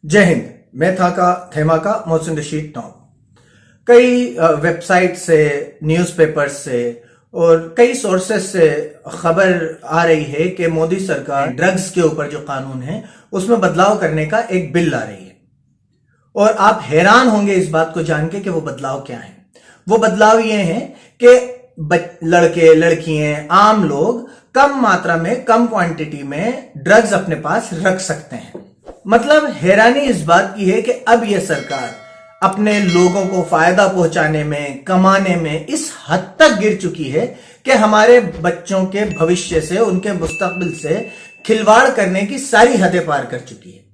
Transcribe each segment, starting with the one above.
जय हिंद। मैं था का थेमा का मोहसिन रशीद टॉम। कई वेबसाइट से, न्यूज़पेपर से और कई सोर्सेस से खबर आ रही है कि मोदी सरकार ड्रग्स के ऊपर जो कानून है उसमें बदलाव करने का एक बिल ला रही है। और आप हैरान होंगे इस बात को जान के कि वो बदलाव क्या है। वो बदलाव ये है कि लड़के लड़कियां आम लोग कम मात्रा में, कम क्वांटिटी में ड्रग्स अपने पास रख सकते हैं। मतलब हैरानी इस बात की है कि अब यह सरकार अपने लोगों को फायदा पहुंचाने में, कमाने में इस हद तक गिर चुकी है कि हमारे बच्चों के भविष्य से, उनके मुस्तकबिल से खिलवाड़ करने की सारी हदें पार कर चुकी है।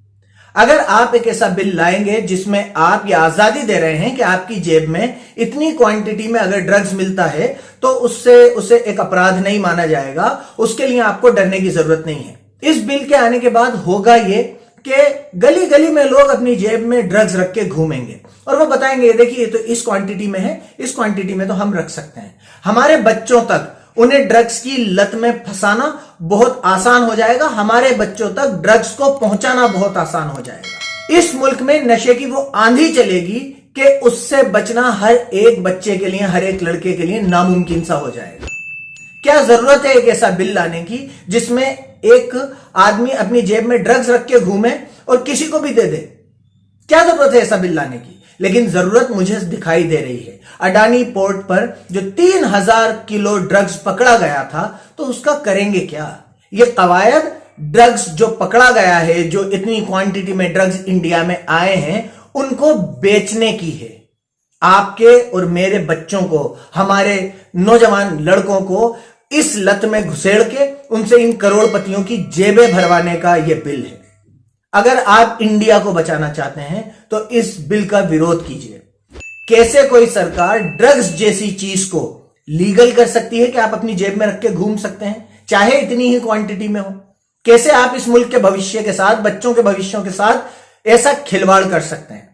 अगर आप एक ऐसा बिल लाएंगे जिसमें आप ये आजादी दे रहे हैं कि आपकी जेब में इतनी क्वांटिटी में अगर ड्रग्स मिलता है तो उसे एक अपराध नहीं माना जाएगा, उसके लिए आपको डरने की जरूरत नहीं है। इस बिल के आने के बाद होगा ये कि गली गली में लोग अपनी जेब में ड्रग्स रख के घूमेंगे और वो बताएंगे, देखिए तो इस क्वांटिटी में है, इस क्वांटिटी में तो हम रख सकते हैं। हमारे बच्चों तक उन्हें ड्रग्स की लत में फंसाना बहुत आसान हो जाएगा, हमारे बच्चों तक ड्रग्स को पहुंचाना बहुत आसान हो जाएगा। इस मुल्क में नशे की वो आंधी चलेगी कि उससे बचना हर एक बच्चे के लिए, हर एक लड़के के लिए नामुमकिन सा हो जाएगा। क्या जरूरत है एक ऐसा बिल लाने की जिसमें एक आदमी अपनी जेब में ड्रग्स रख के घूमे और किसी को भी दे दे? क्या जरूरत है ऐसा बिल लाने की? लेकिन जरूरत मुझे दिखाई दे रही है। अडानी पोर्ट पर जो 3000 किलो ड्रग्स पकड़ा गया था, तो उसका करेंगे क्या? ये कवायद ड्रग्स जो पकड़ा गया है, जो इतनी क्वांटिटी में ड्रग्स इंडिया में आए हैं, उनको बेचने की है। आपके और मेरे बच्चों को, हमारे नौजवान लड़कों को इस लत में घुसेड़ के उनसे इन करोड़पतियों की जेबें भरवाने का यह बिल है। अगर आप इंडिया को बचाना चाहते हैं तो इस बिल का विरोध कीजिए। कैसे कोई सरकार ड्रग्स जैसी चीज को लीगल कर सकती है कि आप अपनी जेब में रख के घूम सकते हैं, चाहे इतनी ही क्वांटिटी में हो? कैसे आप इस मुल्क के भविष्य के साथ, बच्चों के भविष्यों के साथ ऐसा खिलवाड़ कर सकते हैं?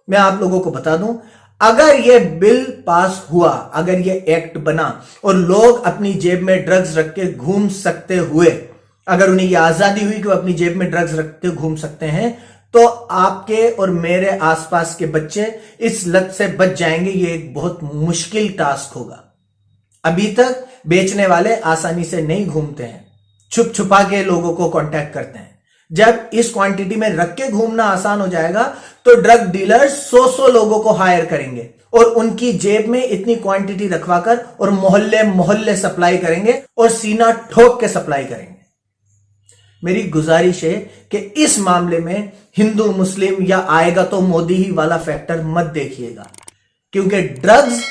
मैं आप लोगों को बता दूं, अगर यह बिल पास हुआ, अगर यह एक्ट बना और लोग अपनी जेब में ड्रग्स रख के घूम सकते हुए, अगर उन्हें यह आजादी हुई कि वो अपनी जेब में ड्रग्स रख के घूम सकते हैं, तो आपके और मेरे आसपास के बच्चे इस लत से बच जाएंगे। ये एक बहुत मुश्किल टास्क होगा। अभी तक बेचने वाले आसानी से नहीं घूमते हैं, छुप छुपा के लोगों को कांटेक्ट करते हैं। जब इस क्वांटिटी में रख के घूमना आसान हो जाएगा तो ड्रग डीलर्स 100 लोगों को हायर करेंगे और उनकी जेब में इतनी क्वांटिटी रखवाकर और मोहल्ले मोहल्ले सप्लाई करेंगे और सीना ठोक के सप्लाई करेंगे। मेरी गुजारिश है कि इस मामले में हिंदू मुस्लिम या आएगा तो मोदी ही वाला फैक्टर मत देखिएगा, क्योंकि ड्रग्स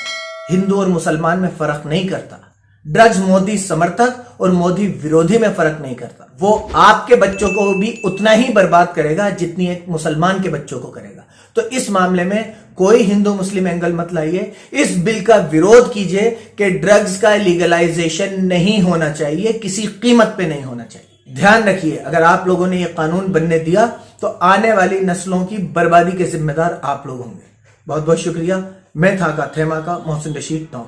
हिंदू और मुसलमान में फर्क नहीं करता। ड्रग्स मोदी समर्थक और मोदी विरोधी में फर्क नहीं करता। वो आपके बच्चों को भी उतना ही बर्बाद करेगा जितनी एक मुसलमान के बच्चों को करेगा। तो इस मामले में कोई हिंदू मुस्लिम एंगल मत लाइए। इस बिल का विरोध कीजिए कि ड्रग्स का लीगलाइजेशन नहीं होना चाहिए, किसी कीमत पे नहीं होना चाहिए। ध्यान रखिए, अगर आप लोगों ने यह कानून बनने दिया तो आने वाली नस्लों की बर्बादी के जिम्मेदार आप लोग होंगे। बहुत बहुत शुक्रिया। मैं था का थेमा का मोहसिन रशीद टॉम।